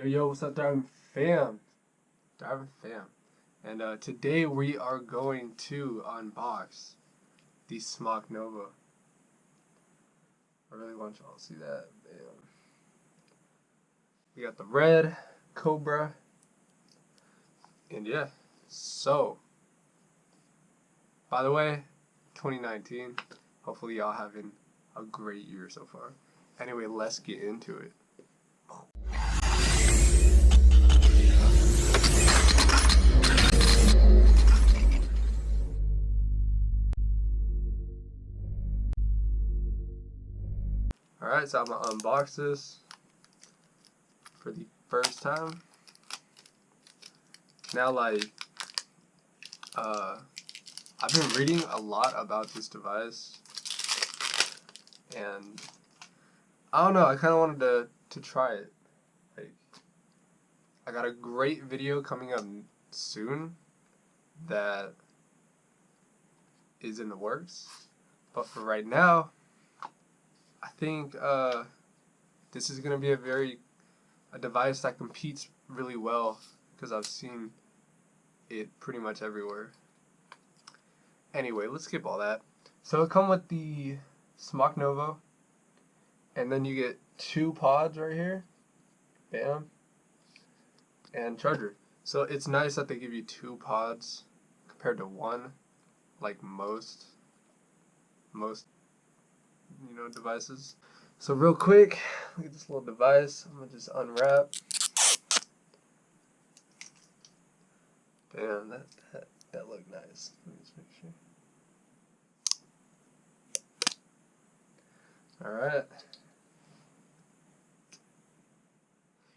Yo, what's up, Driving Fam? Driving Fam. And today we are going to unbox the Smok Novo. I really want y'all to see that. Bam. We got the red Cobra. And yeah, so, by the way, 2019. Hopefully y'all having a great year so far. Anyway, let's get into it. Alright, so I'm going to unbox this for the first time. Now, I've been reading a lot about this device, and I don't know, I kind of wanted to try it. I got a great video coming up soon that is in the works, but for right now, I think this is going to be a device that competes really well, because I've seen it pretty much everywhere. Anyway, let's skip all that. So it comes with the Smok Novo, and then you get 2 pods right here, bam, and charger. So it's nice that they give you 2 pods compared to 1, like most devices. So real quick, look at this little device. I'm gonna just unwrap. Damn, that looked nice. Let me just make sure. Alright.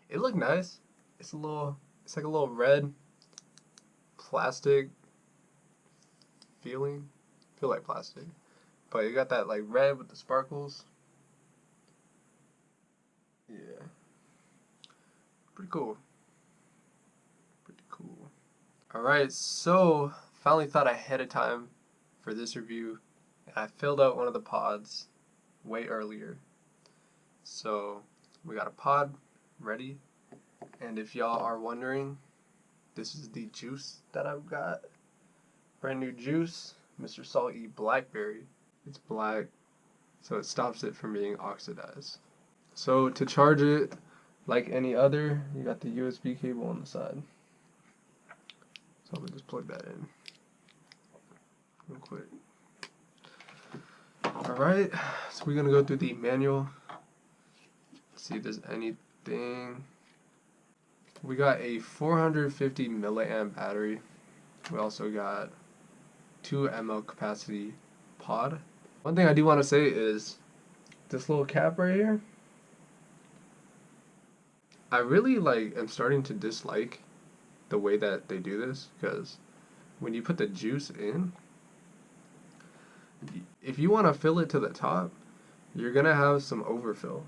It looked nice. It's like a little red plastic feeling. Feel like plastic. But you got that like red with the sparkles. Yeah. Pretty cool. Alright, so finally thought ahead of time for this review, and I filled out one of the pods way earlier. So we got a pod ready, and if y'all are wondering, this is the juice that I've got. Brand new juice, Mr. Salty Blackberry. It's black, so it stops it from being oxidized. So to charge it, like any other, you got the USB cable on the side. So I'm going to just plug that in real quick. Alright, so we're going to go through the manual, see if there's anything. We got a 450 milliamp battery. We also got 2 ml capacity pod. One thing I do want to say is this little cap right here. I really am starting to dislike the way that they do this, because when you put the juice in, if you want to fill it to the top, you're gonna have some overfill,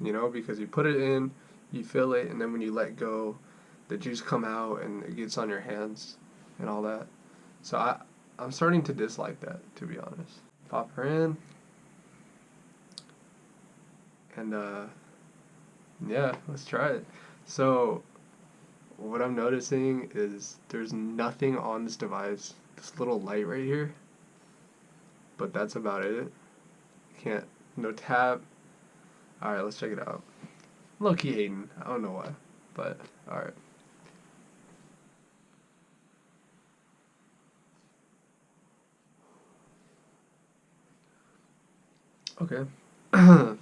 because you put it in, you fill it, and then when you let go, the juice come out and it gets on your hands and all that. So I'm starting to dislike that, to be honest. Pop her in, and yeah, let's try it. So what I'm noticing is there's nothing on this device. This little light right here, but that's about it. No tap. Alright, let's check it out. Low-key hating, I don't know why, but alright. Okay.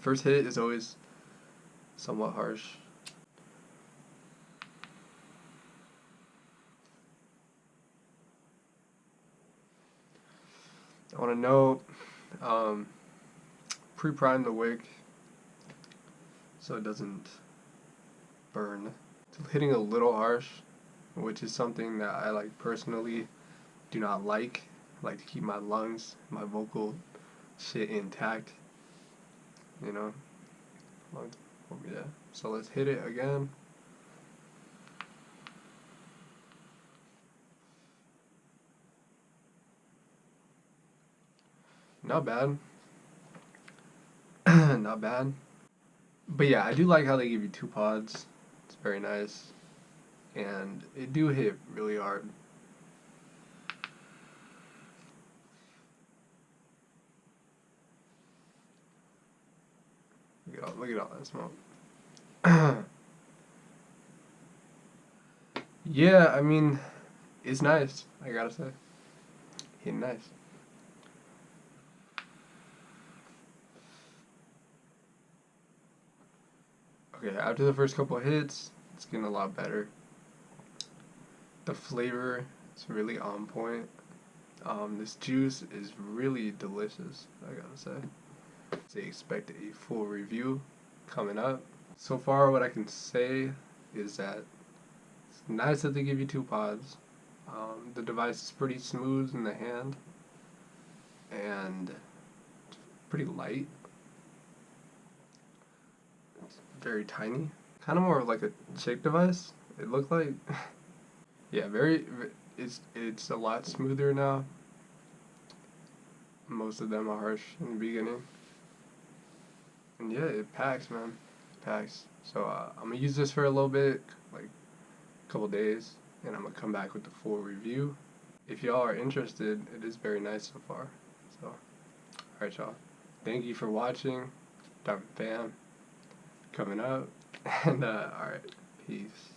First hit is always somewhat harsh. I want to note, pre-prime the wick so it doesn't burn. It's hitting a little harsh, which is something that I personally do not like. I like to keep my lungs, my vocal shit intact, Yeah, so let's hit it again. Not bad. Not bad. But yeah, I do like how they give you 2 pods. very nice, and it do hit really hard. Look at all that smoke. Yeah, I mean, it's nice, I gotta say. Hitting nice. Okay, after the first couple of hits, it's getting a lot better. The flavor is really on point. This juice is really delicious, I gotta say. So expect a full review coming up. So far, what I can say is that it's nice that they give you 2 pods. The device is pretty smooth in the hand and it's pretty light. It's very tiny, kind of more like a chick device. It looked like, yeah, it's a lot smoother now. Most of them are harsh in the beginning. And yeah, it packs, man. It packs. So I'm gonna use this for a little bit, like a couple days, and I'm gonna come back with the full review. If y'all are interested, it is very nice so far. So, alright y'all. Thank you for watching. Dr. Bam coming up. And alright, peace.